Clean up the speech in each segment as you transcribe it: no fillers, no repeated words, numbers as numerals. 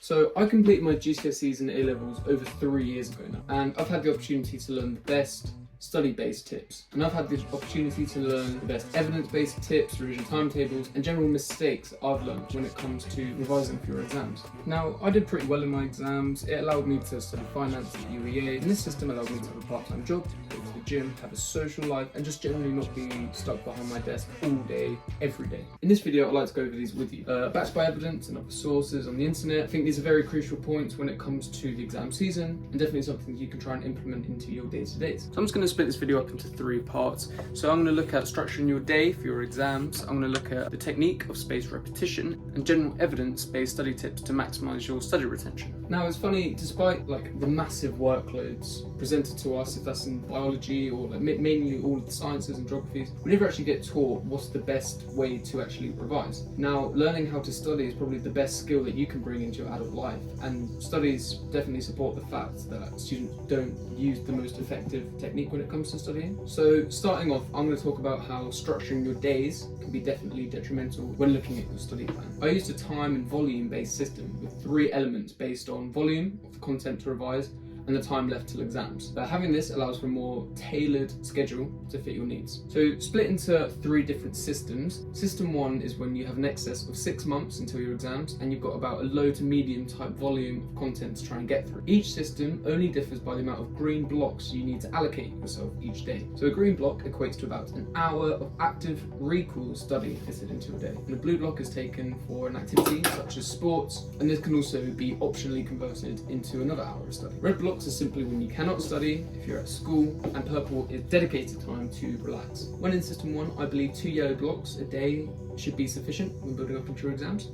So I completed my GCSEs and A-levels over 3 years ago now, and I've had the opportunity to learn the best study-based tips, and I've had the opportunity to learn the best evidence-based tips, revision timetables, and general mistakes that I've learned when it comes to revising for your exams. Now, I did pretty well in my exams. It allowed me to study finance at UEA, and this system allowed me to have a part-time job, go to the gym, have a social life, and just generally not be stuck behind my desk all day, every day. In this video, I'd like to go over these with you. Backed by evidence and other sources on the internet, I think these are very crucial points when it comes to the exam season, and definitely something you can try and implement into your day-to-days. So I'm just going to split this video up into 3 parts. So I'm going to look at structuring your day for your exams. I'm going to look at the technique of spaced repetition and general evidence-based study tips to maximize your study retention. Now, it's funny, despite the massive workloads presented to us, if that's in biology or mainly all of the sciences and geographies, we never actually get taught what's the best way to actually revise. Now, learning how to study is probably the best skill that you can bring into your adult life, and studies definitely support the fact that students don't use the most effective technique when it comes to studying. So starting off, I'm going to talk about how structuring your days can be definitely detrimental when looking at your study plan. I used a time and volume based system with 3 elements based on volume of the content to revise and the time left till exams. But having this allows for a more tailored schedule to fit your needs. So split into 3 different systems. System 1 is when you have an excess of 6 months until your exams and you've got about a low to medium type volume of content to try and get through. Each system only differs by the amount of green blocks you need to allocate yourself each day. So a green block equates to about an hour of active recall study fitted into a day. And a blue block is taken for an activity such as sports, and this can also be optionally converted into another hour of study. Red blocks are simply when you cannot study if you're at school, and purple is dedicated time to relax. When in system 1, I believe 2 yellow blocks a day should be sufficient when building up into your exams.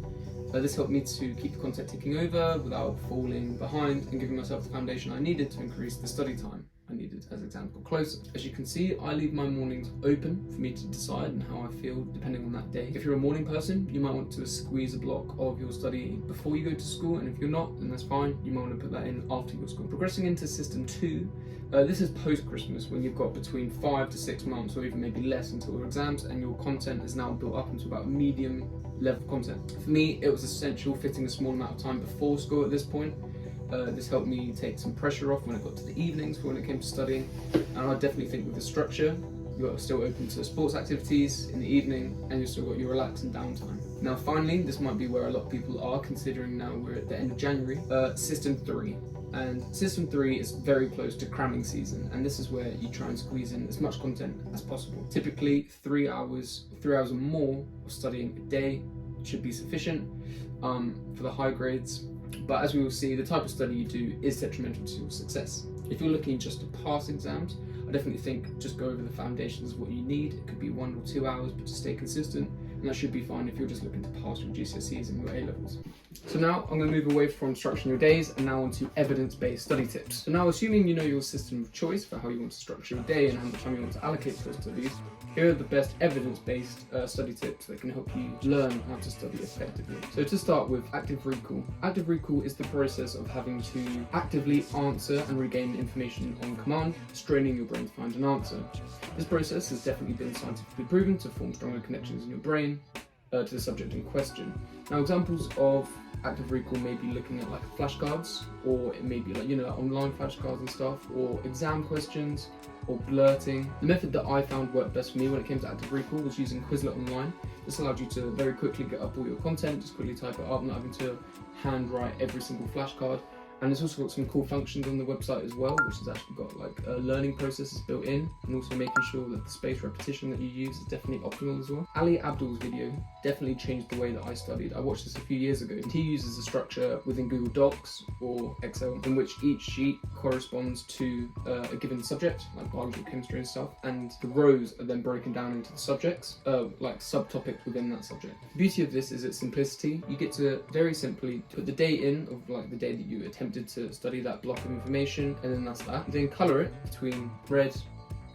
This helped me to keep the content ticking over without falling behind and giving myself the foundation I needed to increase the study time I needed as exams got closer. As you can see, I leave my mornings open for me to decide on how I feel depending on that day. If you're a morning person, you might want to squeeze a block of your study before you go to school, and if you're not, then that's fine. You might want to put that in after your school. Progressing into system 2, this is post-Christmas when you've got between 5 to 6 months or even maybe less until your exams, and your content is now built up into about medium level content. For me, it was essential fitting a small amount of time before school at this point. This helped me take some pressure off when it got to the evenings for when it came to studying, and I definitely think with the structure, you're still open to sports activities in the evening and you've still got your relax and downtime. Now finally, this might be where a lot of people are considering now we're at the end of January, system 3. And system 3 is very close to cramming season, and this is where you try and squeeze in as much content as possible. Typically 3 hours or more of studying a day should be sufficient for the high grades. But as we will see, the type of study you do is detrimental to your success. If you're looking just to pass exams, I definitely think just go over the foundations of what you need. It could be 1 or 2 hours, but just stay consistent, and that should be fine if you're just looking to pass your GCSEs and your A-levels. So now I'm going to move away from structuring your days and now onto evidence-based study tips. So now, assuming you know your system of choice for how you want to structure your day and how much time you want to allocate to those studies, here are the best evidence-based study tips that can help you learn how to study effectively. So to start with, active recall. Active recall is the process of having to actively answer and regain information on command, straining your brain to find an answer. This process has definitely been scientifically proven to form stronger connections in your brain to the subject in question. Now, examples of active recall may be looking at flashcards, or it may be online flashcards and stuff, or exam questions, or blurting. The method that I found worked best for me when it came to active recall was using Quizlet Online. This allowed you to very quickly get up all your content, just quickly type it up, not having to handwrite every single flashcard. And it's also got some cool functions on the website as well, which has actually got learning processes built in, and also making sure that the spaced repetition that you use is definitely optimal as well. Ali Abdul's video definitely changed the way that I studied. I watched this a few years ago, and he uses a structure within Google Docs or Excel in which each sheet corresponds to a given subject, like biology, chemistry and stuff, and the rows are then broken down into the subjects, like subtopics within that subject. The beauty of this is its simplicity. You get to very simply put the day in of the day that you attempted to study that block of information, and then that's that. You then colour it between red,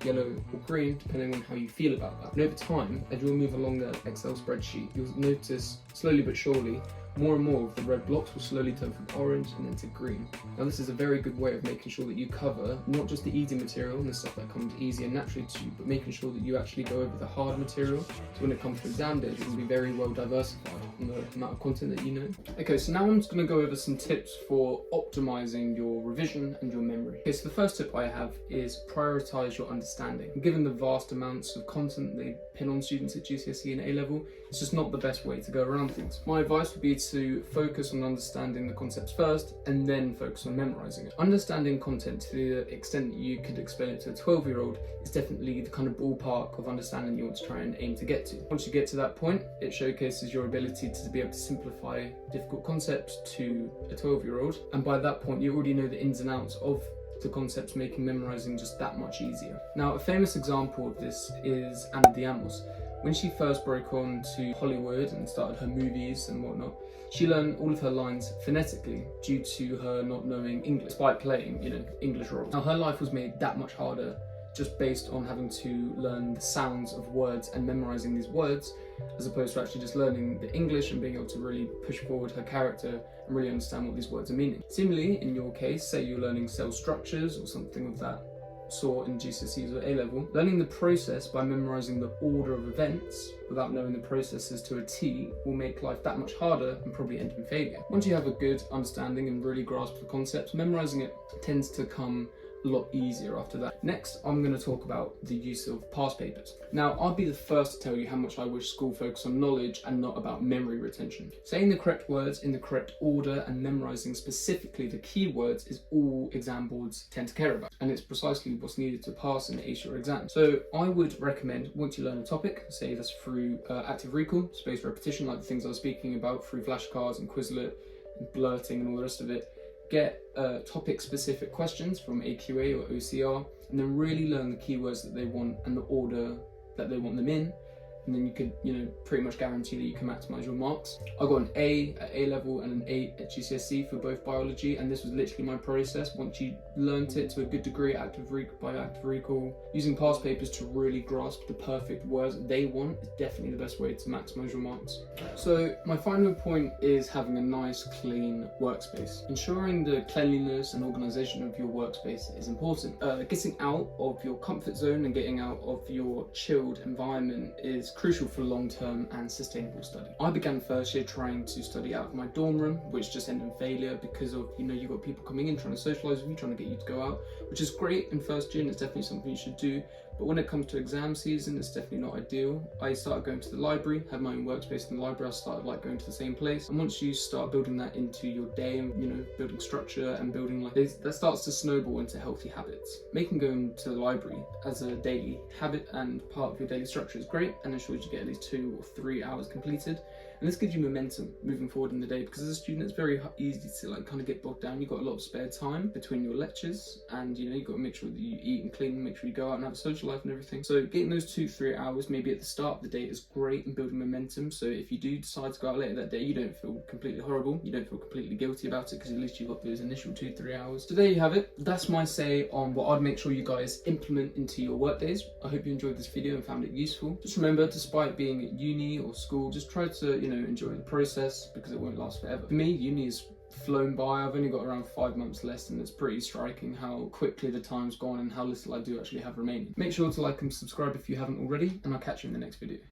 yellow or green, depending on how you feel about that. And over time, as you'll move along the Excel spreadsheet, you'll notice slowly but surely more and more of the red blocks will slowly turn from orange and then to green. Now this is a very good way of making sure that you cover not just the easy material and the stuff that comes easy and naturally to you, but making sure that you actually go over the hard material. So when it comes to exam days, you can be very well diversified on the amount of content that you know. Okay, so now I'm just going to go over some tips for optimizing your revision and your memory. Okay, so the first tip I have is prioritize your understanding. Given the vast amounts of content they pin on students at GCSE and A-level, it's just not the best way to go around things. My advice would be to focus on understanding the concepts first and then focus on memorizing it. Understanding content to the extent that you could explain it to a 12-year-old is definitely the kind of ballpark of understanding you want to try and aim to get to. Once you get to that point, it showcases your ability to be able to simplify difficult concepts to a 12-year-old, and by that point you already know the ins and outs of the concepts, making memorizing just that much easier. Now, a famous example of this is Ana de Amos. When she first broke on to Hollywood and started her movies and whatnot, she learned all of her lines phonetically due to her not knowing English, despite playing, English roles. Now, her life was made that much harder just based on having to learn the sounds of words and memorizing these words, as opposed to actually just learning the English and being able to really push forward her character and really understand what these words are meaning. Similarly, in your case, say you're learning cell structures or something of that sort in GCSEs or A-level, learning the process by memorizing the order of events without knowing the processes to a T will make life that much harder and probably end in failure. Once you have a good understanding and really grasp the concepts, memorizing it tends to come a lot easier after that. Next, I'm going to talk about the use of past papers. Now, I'll be the first to tell you how much I wish school focused on knowledge and not about memory retention. Saying the correct words in the correct order and memorizing specifically the keywords is all exam boards tend to care about, and it's precisely what's needed to pass and ace your exam. So I would recommend, once you learn a topic, say this through active recall, spaced repetition, like the things I was speaking about through flashcards and Quizlet and blurting and all the rest of it, get topic-specific questions from AQA or OCR, and then really learn the keywords that they want and the order that they want them in, and then you could, pretty much guarantee that you can maximize your marks. I got an A at A-level and an A at GCSE for both biology, and this was literally my process. Once you learnt it to a good degree, by active recall, using past papers to really grasp the perfect words they want is definitely the best way to maximize your marks. So my final point is having a nice, clean workspace. Ensuring the cleanliness and organization of your workspace is important. Getting out of your comfort zone and getting out of your chilled environment is crucial for long-term and sustainable study. I began first year trying to study out of my dorm room, which just ended in failure because of, you've got people coming in trying to socialise with you, trying to get you to go out, which is great in first year and it's definitely something you should do. But when it comes to exam season, it's definitely not ideal. I started going to the library, had my own workspace in the library. I started going to the same place. And once you start building that into your day and, building structure and building that starts to snowball into healthy habits. Making going to the library as a daily habit and part of your daily structure is great and ensures you get at least 2 or 3 hours completed. And this gives you momentum moving forward in the day, because as a student, it's very easy to kind of get bogged down. You've got a lot of spare time between your lectures, and you've got to make sure that you eat and clean, make sure you go out and have a social life and everything. So getting those 2-3 hours maybe at the start of the day is great in building momentum. So if you do decide to go out later that day, you don't feel completely horrible, you don't feel completely guilty about it, because at least you've got those initial 2-3 hours. So there you have it. That's my say on what I'd make sure you guys implement into your work days. I hope you enjoyed this video and found it useful. Just remember, despite being at uni or school, just try to enjoy the process, because it won't last forever. For me, uni has flown by. I've only got around 5 months left, and it's pretty striking how quickly the time's gone and how little I do actually have remaining. Make sure to like and subscribe if you haven't already, and I'll catch you in the next video.